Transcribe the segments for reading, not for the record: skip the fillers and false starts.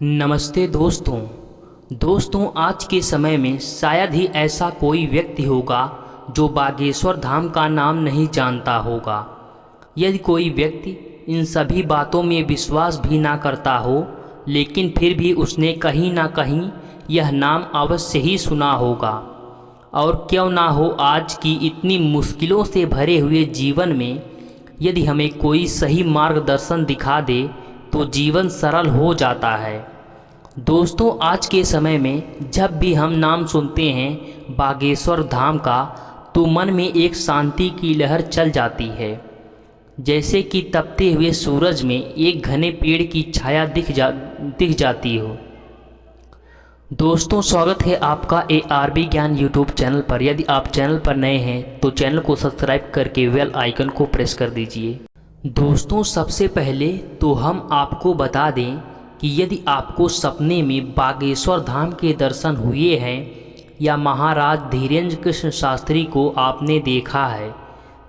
नमस्ते दोस्तों आज के समय में शायद ही ऐसा कोई व्यक्ति होगा जो बागेश्वर धाम का नाम नहीं जानता होगा। यदि कोई व्यक्ति इन सभी बातों में विश्वास भी ना करता हो, लेकिन फिर भी उसने कहीं ना कहीं यह नाम अवश्य ही सुना होगा। और क्यों ना हो, आज की इतनी मुश्किलों से भरे हुए जीवन में यदि हमें कोई सही मार्गदर्शन दिखा दे तो जीवन सरल हो जाता है। दोस्तों, आज के समय में जब भी हम नाम सुनते हैं बागेश्वर धाम का, तो मन में एक शांति की लहर चल जाती है, जैसे कि तपते हुए सूरज में एक घने पेड़ की छाया दिख जाती हो। दोस्तों, स्वागत है आपका ARB ज्ञान यूट्यूब चैनल पर। यदि आप चैनल पर नए हैं तो चैनल को सब्सक्राइब करके बेल आइकन को प्रेस कर दीजिए। दोस्तों, सबसे पहले तो हम आपको बता दें कि यदि आपको सपने में बागेश्वर धाम के दर्शन हुए हैं या महाराज धीरेन्द्र कृष्ण शास्त्री को आपने देखा है,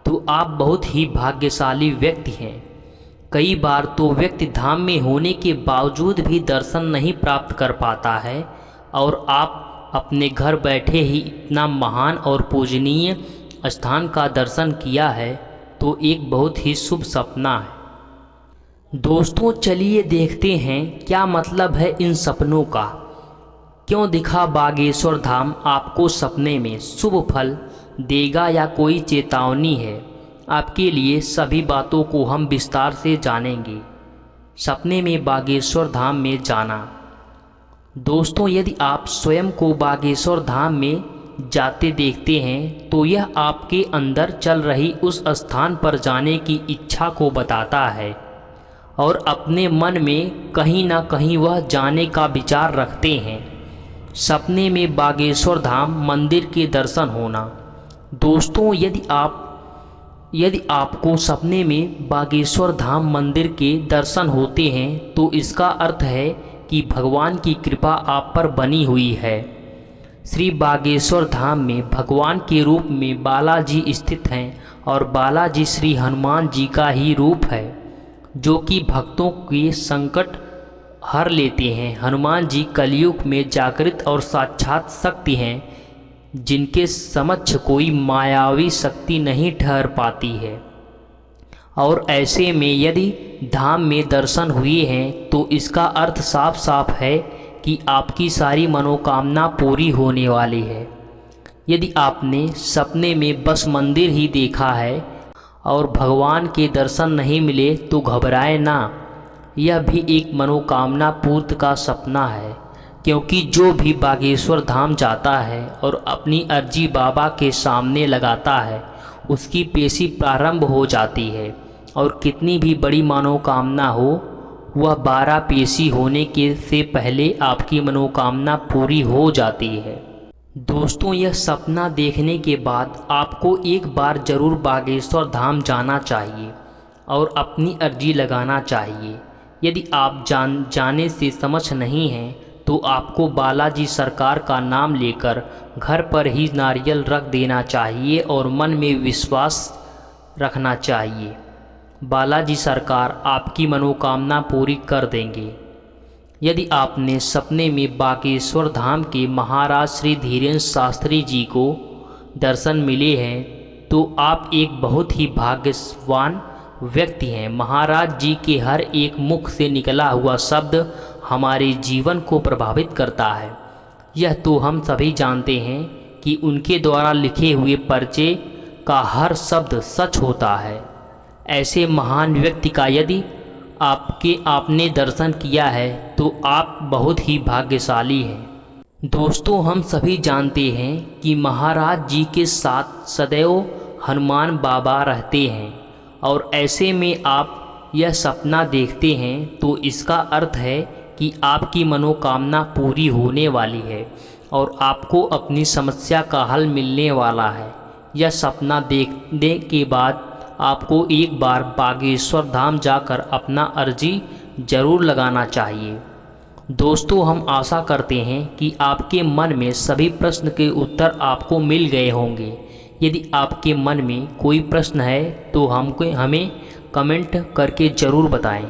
तो आप बहुत ही भाग्यशाली व्यक्ति हैं। कई बार तो व्यक्ति धाम में होने के बावजूद भी दर्शन नहीं प्राप्त कर पाता है, और आप अपने घर बैठे ही इतना महान और पूजनीय स्थान का दर्शन किया है, तो एक बहुत ही शुभ सपना है। दोस्तों, चलिए देखते हैं क्या मतलब है इन सपनों का। क्यों दिखा बागेश्वर धाम आपको सपने में? शुभ फल देगा या कोई चेतावनी है आपके लिए? सभी बातों को हम विस्तार से जानेंगे। सपने में बागेश्वर धाम में जाना। दोस्तों, यदि आप स्वयं को बागेश्वर धाम में जाते देखते हैं तो यह आपके अंदर चल रही उस स्थान पर जाने की इच्छा को बताता है, और अपने मन में कहीं ना कहीं वह जाने का विचार रखते हैं। सपने में बागेश्वर धाम मंदिर के दर्शन होना। दोस्तों, यदि आपको सपने में बागेश्वर धाम मंदिर के दर्शन होते हैं तो इसका अर्थ है कि भगवान की कृपा आप पर बनी हुई है। श्री बागेश्वर धाम में भगवान के रूप में बालाजी स्थित हैं, और बालाजी श्री हनुमान जी का ही रूप है, जो कि भक्तों के संकट हर लेते हैं। हनुमान जी कलयुग में जागृत और साक्षात शक्ति हैं, जिनके समक्ष कोई मायावी शक्ति नहीं ठहर पाती है। और ऐसे में यदि धाम में दर्शन हुए हैं तो इसका अर्थ साफ साफ है कि आपकी सारी मनोकामना पूरी होने वाली है। यदि आपने सपने में बस मंदिर ही देखा है और भगवान के दर्शन नहीं मिले तो घबराए ना, यह भी एक मनोकामना पूर्ति का सपना है। क्योंकि जो भी बागेश्वर धाम जाता है और अपनी अर्जी बाबा के सामने लगाता है, उसकी पेशी प्रारंभ हो जाती है, और कितनी भी बड़ी मनोकामना हो, वह 12 पेशी होने के से पहले आपकी मनोकामना पूरी हो जाती है। दोस्तों, यह सपना देखने के बाद आपको एक बार ज़रूर बागेश्वर धाम जाना चाहिए और अपनी अर्जी लगाना चाहिए। यदि आप जाने से समझ नहीं हैं तो आपको बालाजी सरकार का नाम लेकर घर पर ही नारियल रख देना चाहिए और मन में विश्वास रखना चाहिए। बालाजी सरकार आपकी मनोकामना पूरी कर देंगे। यदि आपने सपने में बागेश्वर धाम के महाराज श्री धीरेन्द्र शास्त्री जी को दर्शन मिले हैं तो आप एक बहुत ही भाग्यवान व्यक्ति हैं। महाराज जी के हर एक मुख से निकला हुआ शब्द हमारे जीवन को प्रभावित करता है। यह तो हम सभी जानते हैं कि उनके द्वारा लिखे हुए पर्चे का हर शब्द सच होता है। ऐसे महान व्यक्ति का यदि आपने दर्शन किया है तो आप बहुत ही भाग्यशाली हैं। दोस्तों, हम सभी जानते हैं कि महाराज जी के साथ सदैव हनुमान बाबा रहते हैं, और ऐसे में आप यह सपना देखते हैं तो इसका अर्थ है कि आपकी मनोकामना पूरी होने वाली है और आपको अपनी समस्या का हल मिलने वाला है। यह सपना देखने के बाद आपको एक बार बागेश्वर धाम जाकर अपना अर्जी ज़रूर लगाना चाहिए। दोस्तों, हम आशा करते हैं कि आपके मन में सभी प्रश्न के उत्तर आपको मिल गए होंगे। यदि आपके मन में कोई प्रश्न है तो हमें कमेंट करके ज़रूर बताएं।